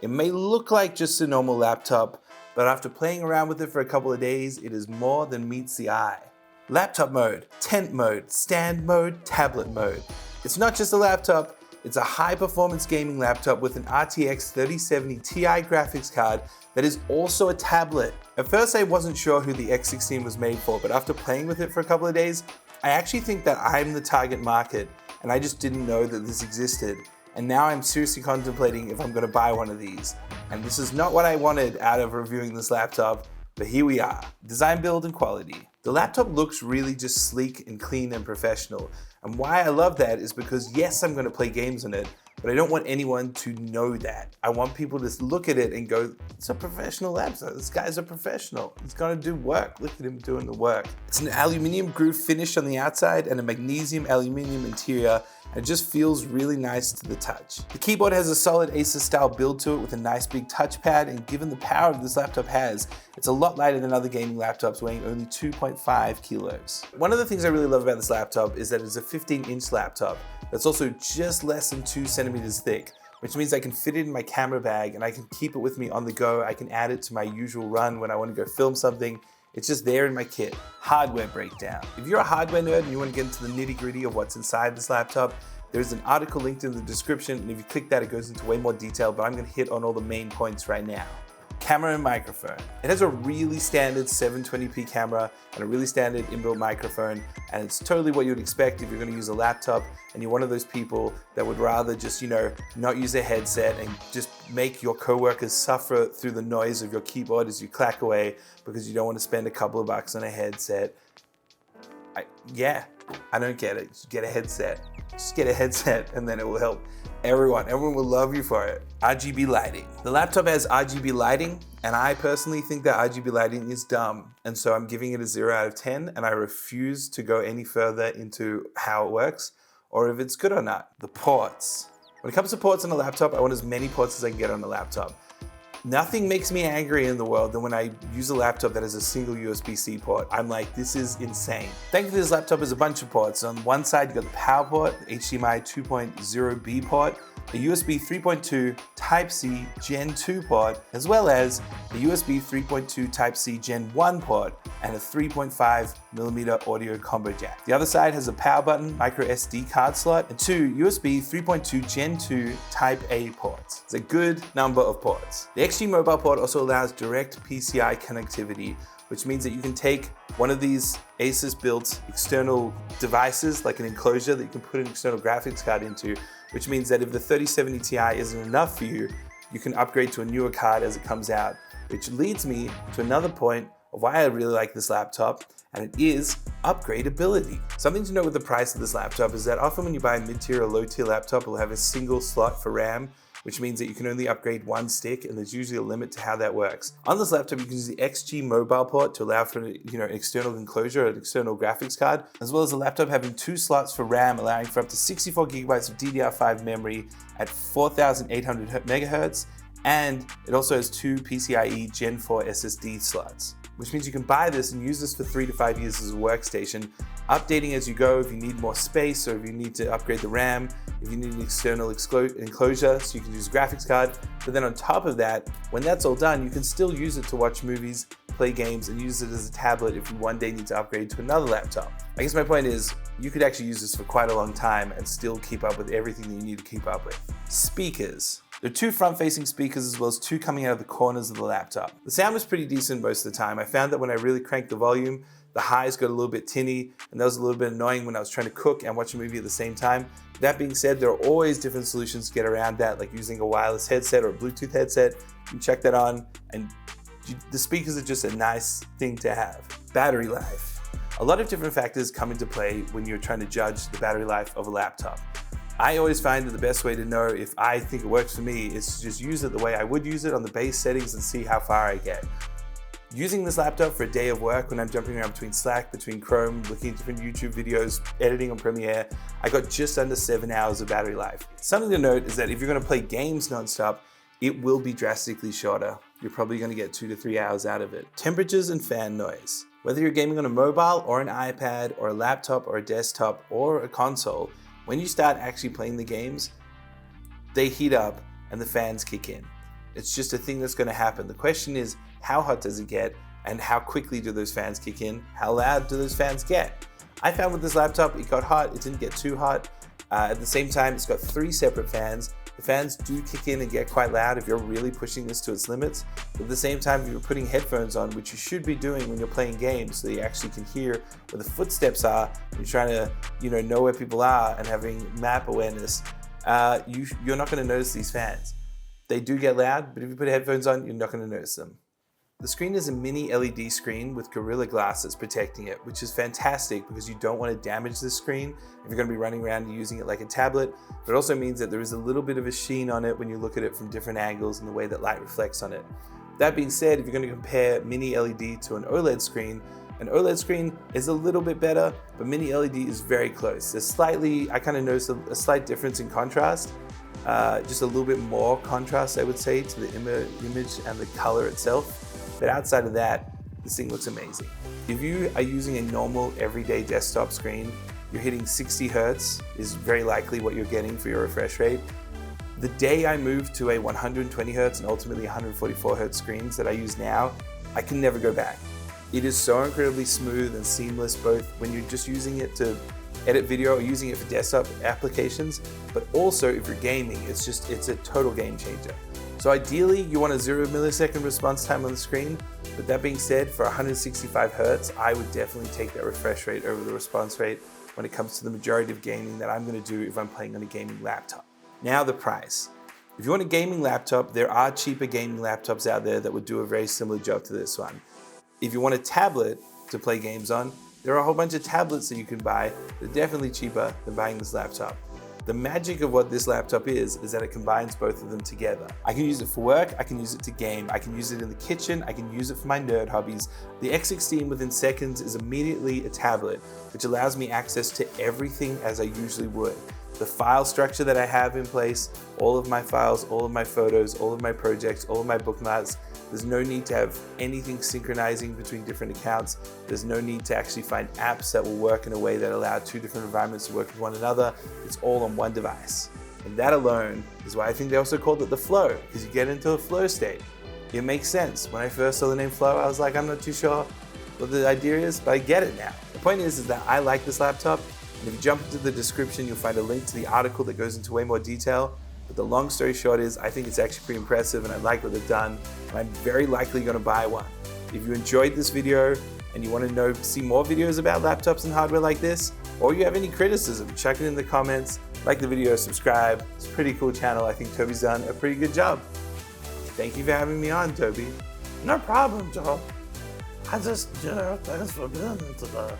It may look like just a normal laptop, but after playing around with it for a couple of days, it is more than meets the eye. Laptop mode, tent mode, stand mode, tablet mode. It's not just a laptop, it's a high-performance gaming laptop with an RTX 3070 Ti graphics card that is also a tablet. At first I wasn't sure who the X16 was made for, but after playing with it for a couple of days, I actually think that I'm the target market, and I just didn't know that this existed. And now I'm seriously contemplating if I'm gonna buy one of these. And this is not what I wanted out of reviewing this laptop, but here we are. Design, build, and quality. The laptop looks really just sleek and clean and professional. And why I love that is because yes, I'm gonna play games on it, but I don't want anyone to know that. I want people to look at it and go, it's a professional laptop. This guy's a professional. He's gonna do work. Look at him doing the work. It's an aluminum groove finish on the outside and a magnesium aluminum interior. And it just feels really nice to the touch. The keyboard has a solid Asus style build to it with a nice big touchpad, and given the power this laptop has, it's a lot lighter than other gaming laptops, weighing only 2.5 kilos. One of the things I really love about this laptop is that it's a 15-inch laptop that's also just less than 2 centimeters thick, which means I can fit it in my camera bag and I can keep it with me on the go. I can add it to my usual run when I want to go film something. It's just there in my kit. Hardware breakdown. If you're a hardware nerd and you want to get into the nitty-gritty of what's inside this laptop, there's an article linked in the description, and if you click that, it goes into way more detail, but I'm gonna hit on all the main points right now. Camera and microphone. It has a really standard 720p camera and a really standard inbuilt microphone, and it's totally what you would expect if you're gonna use a laptop and you're one of those people that would rather just, not use a headset and just make your coworkers suffer through the noise of your keyboard as you clack away because you don't want to spend a couple of bucks on a headset. I don't get it. Just get a headset. Just get a headset and then it will help everyone. Everyone will love you for it. RGB lighting. The laptop has RGB lighting, and I personally think that RGB lighting is dumb. And so I'm giving it a 0 out of 10, and I refuse to go any further into how it works or if it's good or not. The ports. When it comes to ports on a laptop, I want as many ports as I can get on a laptop. Nothing makes me angry in the world than when I use a laptop that has a single USB-C port. I'm like, this is insane. Thankfully, this laptop has a bunch of ports. On one side, you got the power port, HDMI 2.0B port, a USB 3.2 Type-C Gen 2 port, as well as a USB 3.2 Type-C Gen 1 port, and a 3.5mm audio combo jack. The other side has a power button, micro SD card slot, and 2 USB 3.2 Gen 2 Type A ports. It's a good number of ports. The XG mobile port also allows direct PCI connectivity, which means that you can take one of these Asus built external devices, like an enclosure that you can put an external graphics card into, which means that if the 3070 Ti isn't enough for you, you can upgrade to a newer card as it comes out, which leads me to another point of why I really like this laptop, and it is upgradability. Something to note with the price of this laptop is that often when you buy a mid-tier or low-tier laptop, it will have a single slot for RAM, which means that you can only upgrade one stick, and there's usually a limit to how that works. On this laptop, you can use the XG mobile port to allow for an external enclosure or an external graphics card, as well as the laptop having 2 slots for RAM, allowing for up to 64 gigabytes of DDR5 memory at 4,800 megahertz, and it also has 2 PCIe Gen 4 SSD slots, which means you can buy this and use this for 3 to 5 years as a workstation, updating as you go if you need more space or if you need to upgrade the RAM, if you need an external enclosure so you can use a graphics card. But then on top of that, when that's all done, you can still use it to watch movies, play games, and use it as a tablet if you one day need to upgrade to another laptop. I guess my point is, you could actually use this for quite a long time and still keep up with everything that you need to keep up with. Speakers. There are 2 front-facing speakers as well as 2 coming out of the corners of the laptop. The sound was pretty decent most of the time. I found that when I really cranked the volume, the highs got a little bit tinny, and that was a little bit annoying when I was trying to cook and watch a movie at the same time. That being said, there are always different solutions to get around that, like using a wireless headset or a Bluetooth headset. You can check that on, and the speakers are just a nice thing to have. Battery life. A lot of different factors come into play when you're trying to judge the battery life of a laptop. I always find that the best way to know if I think it works for me is to just use it the way I would use it on the base settings and see how far I get. Using this laptop for a day of work when I'm jumping around between Slack, between Chrome, looking at different YouTube videos, editing on Premiere, I got just under 7 hours of battery life. Something to note is that if you're gonna play games nonstop, it will be drastically shorter. You're probably gonna get 2 to 3 hours out of it. Temperatures and fan noise. Whether you're gaming on a mobile or an iPad or a laptop or a desktop or a console, when you start actually playing the games, they heat up and the fans kick in. It's just a thing that's going to happen. The question is, how hot does it get, and how quickly do those fans kick in? How loud do those fans get? I found with this laptop, it got hot, it didn't get too hot. At the same time, it's got 3 separate fans. The fans do kick in and get quite loud if you're really pushing this to its limits. But at the same time, if you're putting headphones on, which you should be doing when you're playing games, so that you actually can hear where the footsteps are, you're trying to know where people are and having map awareness, you're not going to notice these fans. They do get loud, but if you put headphones on, you're not going to notice them. The screen is a mini LED screen with Gorilla Glass that's protecting it, which is fantastic because you don't want to damage the screen if you're going to be running around and using it like a tablet. But it also means that there is a little bit of a sheen on it when you look at it from different angles and the way that light reflects on it. That being said, if you're going to compare mini LED to an OLED screen, an OLED screen is a little bit better, but mini LED is very close. There's I kind of noticed a slight difference in contrast, just a little bit more contrast, I would say, to the image and the color itself. But outside of that, this thing looks amazing. If you are using a normal everyday desktop screen, you're hitting 60 Hertz is very likely what you're getting for your refresh rate. The day I moved to a 120 Hertz and ultimately 144 Hertz screens that I use now, I can never go back. It is so incredibly smooth and seamless, both when you're just using it to edit video or using it for desktop applications, but also if you're gaming, it's a total game changer. So ideally, you want a 0 millisecond response time on the screen, but that being said, for 165 Hertz, I would definitely take that refresh rate over the response rate when it comes to the majority of gaming that I'm going to do if I'm playing on a gaming laptop. Now the price. If you want a gaming laptop, there are cheaper gaming laptops out there that would do a very similar job to this one. If you want a tablet to play games on, there are a whole bunch of tablets that you can buy that are definitely cheaper than buying this laptop. The magic of what this laptop is that it combines both of them together. I can use it for work, I can use it to game, I can use it in the kitchen, I can use it for my nerd hobbies. The X16 within seconds is immediately a tablet, which allows me access to everything as I usually would. The file structure that I have in place, all of my files, all of my photos, all of my projects, all of my bookmarks. There's no need to have anything synchronizing between different accounts. There's no need to actually find apps that will work in a way that allow 2 different environments to work with one another. It's all on one device. And that alone is why I think they also called it the Flow, because you get into a flow state. It makes sense. When I first saw the name Flow, I was like, I'm not too sure what the idea is, but I get it now. The point is that I like this laptop. And if you jump into the description, you'll find a link to the article that goes into way more detail. But the long story short is, I think it's actually pretty impressive and I like what they've done. And I'm very likely going to buy one. If you enjoyed this video and you want to see more videos about laptops and hardware like this, or you have any criticism, chuck it in the comments, like the video, subscribe. It's a pretty cool channel. I think Toby's done a pretty good job. Thank you for having me on, Toby. No problem, Joe. I just, thanks for being here today.